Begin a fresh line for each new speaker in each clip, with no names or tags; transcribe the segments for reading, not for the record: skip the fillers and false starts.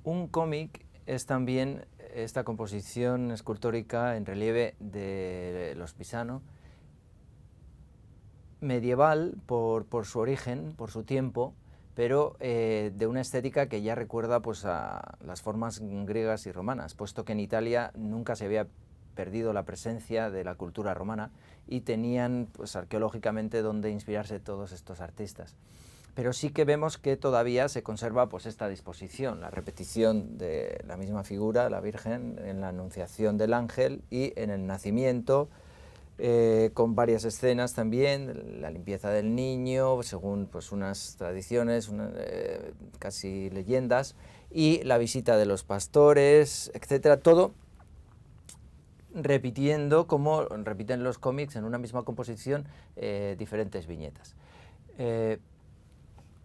Un cómic es también esta composición escultórica en relieve de Los Pisano, medieval por su origen, por su tiempo, pero de una estética que ya recuerda pues, a las formas griegas y romanas, puesto que en Italia nunca se había perdido la presencia de la cultura romana y tenían pues, arqueológicamente donde inspirarse todos estos artistas. Pero sí que vemos que todavía se conserva pues, esta disposición, la repetición de la misma figura, la Virgen, en la anunciación del ángel y en el nacimiento, con varias escenas también, la limpieza del niño, según pues, unas tradiciones, casi leyendas, y la visita de los pastores, etcétera, todo repitiendo, como repiten los cómics en una misma composición, diferentes viñetas.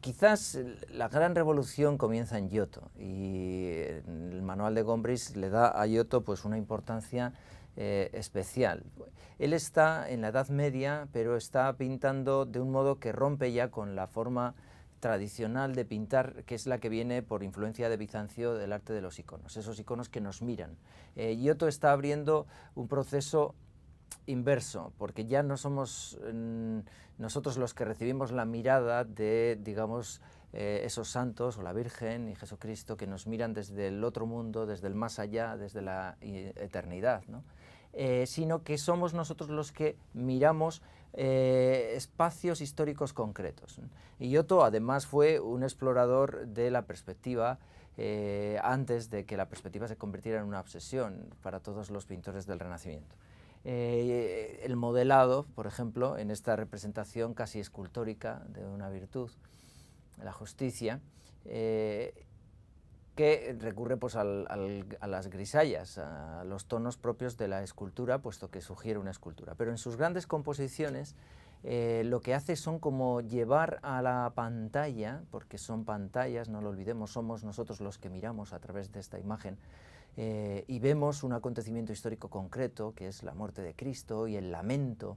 Quizás la gran revolución comienza en Giotto y el manual de Gombrich le da a Giotto pues, una importancia especial. Él está en la Edad Media, pero está pintando de un modo que rompe ya con la forma tradicional de pintar, que es la que viene por influencia de Bizancio del arte de los iconos, esos iconos que nos miran. Giotto está abriendo un proceso inverso, porque ya no somos nosotros los que recibimos la mirada de, digamos, esos santos o la Virgen y Jesucristo que nos miran desde el otro mundo, desde el más allá, desde la eternidad, ¿no? Sino que somos nosotros los que miramos espacios históricos concretos. Y Giotto además fue un explorador de la perspectiva antes de que la perspectiva se convirtiera en una obsesión para todos los pintores del Renacimiento. El modelado, por ejemplo, en esta representación casi escultórica de una virtud, la justicia, que recurre pues, a las grisallas, a los tonos propios de la escultura, puesto que sugiere una escultura. Pero en sus grandes composiciones lo que hace son como llevar a la pantalla, porque son pantallas, no lo olvidemos, somos nosotros los que miramos a través de esta imagen, y vemos un acontecimiento histórico concreto, que es la muerte de Cristo y el lamento.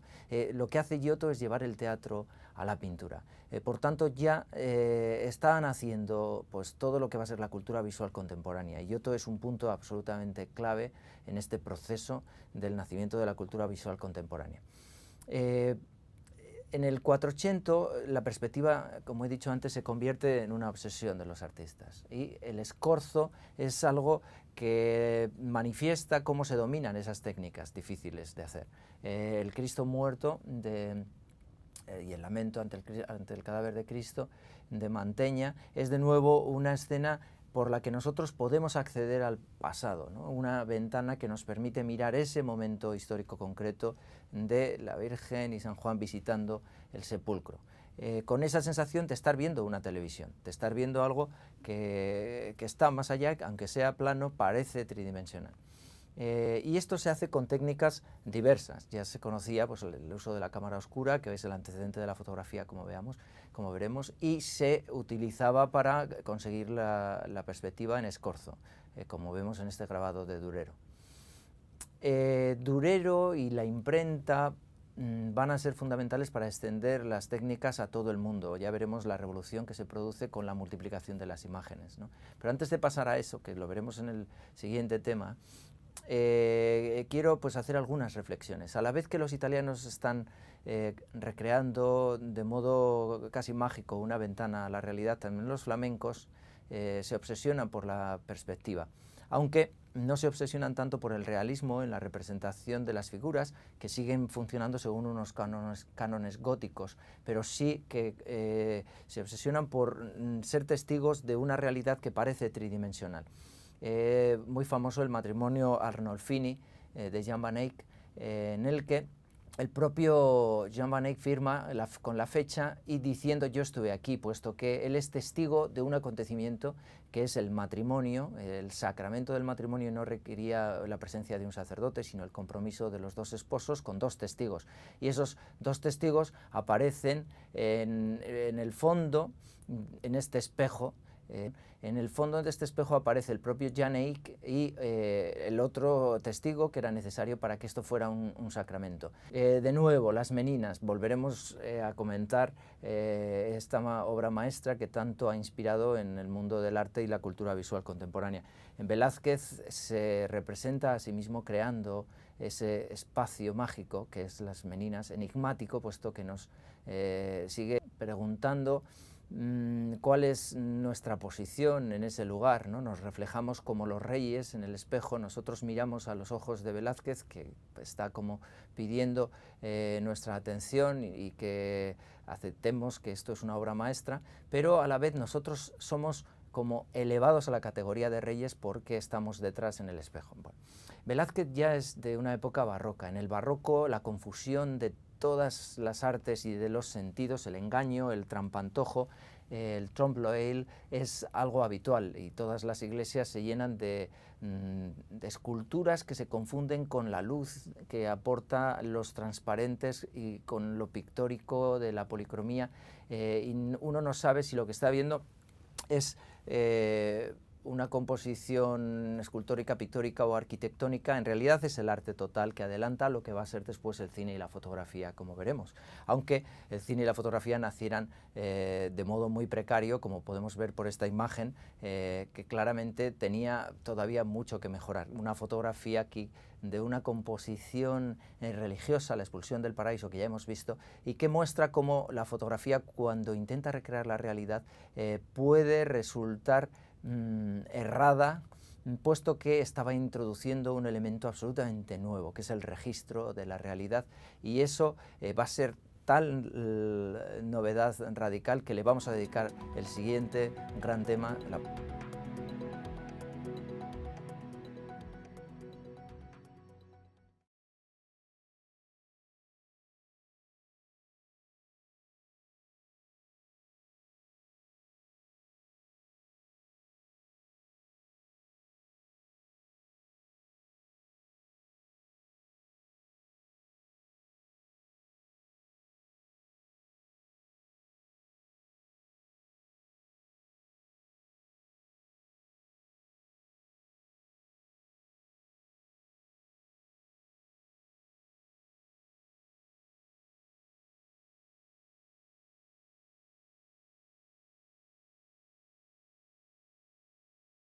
Lo que hace Giotto es llevar el teatro a la pintura. Por tanto, ya están haciendo pues, todo lo que va a ser la cultura visual contemporánea. Y Giotto es un punto absolutamente clave en este proceso del nacimiento de la cultura visual contemporánea. En el 400 la perspectiva, como he dicho antes, se convierte en una obsesión de los artistas y el escorzo es algo que manifiesta cómo se dominan esas técnicas difíciles de hacer. El Cristo muerto y el lamento ante el cadáver de Cristo de Mantegna es de nuevo una escena por la que nosotros podemos acceder al pasado, ¿no? Una ventana que nos permite mirar ese momento histórico concreto de la Virgen y San Juan visitando el sepulcro. Con esa sensación de estar viendo una televisión, de estar viendo algo que está más allá, aunque sea plano, parece tridimensional. Y esto se hace con técnicas diversas. Ya se conocía pues, el uso de la cámara oscura, que es el antecedente de la fotografía, como veremos, y se utilizaba para conseguir la perspectiva en escorzo, como vemos en este grabado de Durero. Durero y la imprenta van a ser fundamentales para extender las técnicas a todo el mundo. Ya veremos la revolución que se produce con la multiplicación de las imágenes, ¿no? Pero antes de pasar a eso, que lo veremos en el siguiente tema, quiero pues, hacer algunas reflexiones. A la vez que los italianos están recreando de modo casi mágico una ventana a la realidad, también los flamencos se obsesionan por la perspectiva, aunque no se obsesionan tanto por el realismo en la representación de las figuras, que siguen funcionando según unos cánones góticos, pero sí que se obsesionan por ser testigos de una realidad que parece tridimensional. Muy famoso el matrimonio Arnolfini de Jan van Eyck, en el que el propio Jan van Eyck firma con la fecha y diciendo yo estuve aquí, puesto que él es testigo de un acontecimiento que es el matrimonio. El sacramento del matrimonio no requería la presencia de un sacerdote, sino el compromiso de los dos esposos con dos testigos. Y esos dos testigos aparecen en el fondo, en este espejo, En el fondo de este espejo aparece el propio Jan Eyck y el otro testigo que era necesario para que esto fuera un sacramento. De nuevo, las Meninas, volveremos a comentar esta obra maestra que tanto ha inspirado en el mundo del arte y la cultura visual contemporánea. En Velázquez se representa a sí mismo creando ese espacio mágico que es las Meninas, enigmático, puesto que nos sigue preguntando cuál es nuestra posición en ese lugar, ¿no? Nos reflejamos como los reyes en el espejo, nosotros miramos a los ojos de Velázquez, que está como pidiendo nuestra atención y que aceptemos que esto es una obra maestra, pero a la vez nosotros somos como elevados a la categoría de reyes porque estamos detrás en el espejo. Bueno, Velázquez ya es de una época barroca. En el barroco la confusión de todas las artes y de los sentidos, el engaño, el trampantojo, el trompe-l'œil es algo habitual y todas las iglesias se llenan de esculturas que se confunden con la luz que aporta los transparentes y con lo pictórico de la policromía y uno no sabe si lo que está viendo es una composición escultórica, pictórica o arquitectónica. En realidad es el arte total que adelanta lo que va a ser después el cine y la fotografía, como veremos. Aunque el cine y la fotografía nacieran de modo muy precario, como podemos ver por esta imagen, que claramente tenía todavía mucho que mejorar. Una fotografía aquí de una composición religiosa, la expulsión del paraíso que ya hemos visto, y que muestra cómo la fotografía, cuando intenta recrear la realidad, puede resultar errada, puesto que estaba introduciendo un elemento absolutamente nuevo, que es el registro de la realidad, y eso va a ser tal novedad radical que le vamos a dedicar el siguiente gran tema,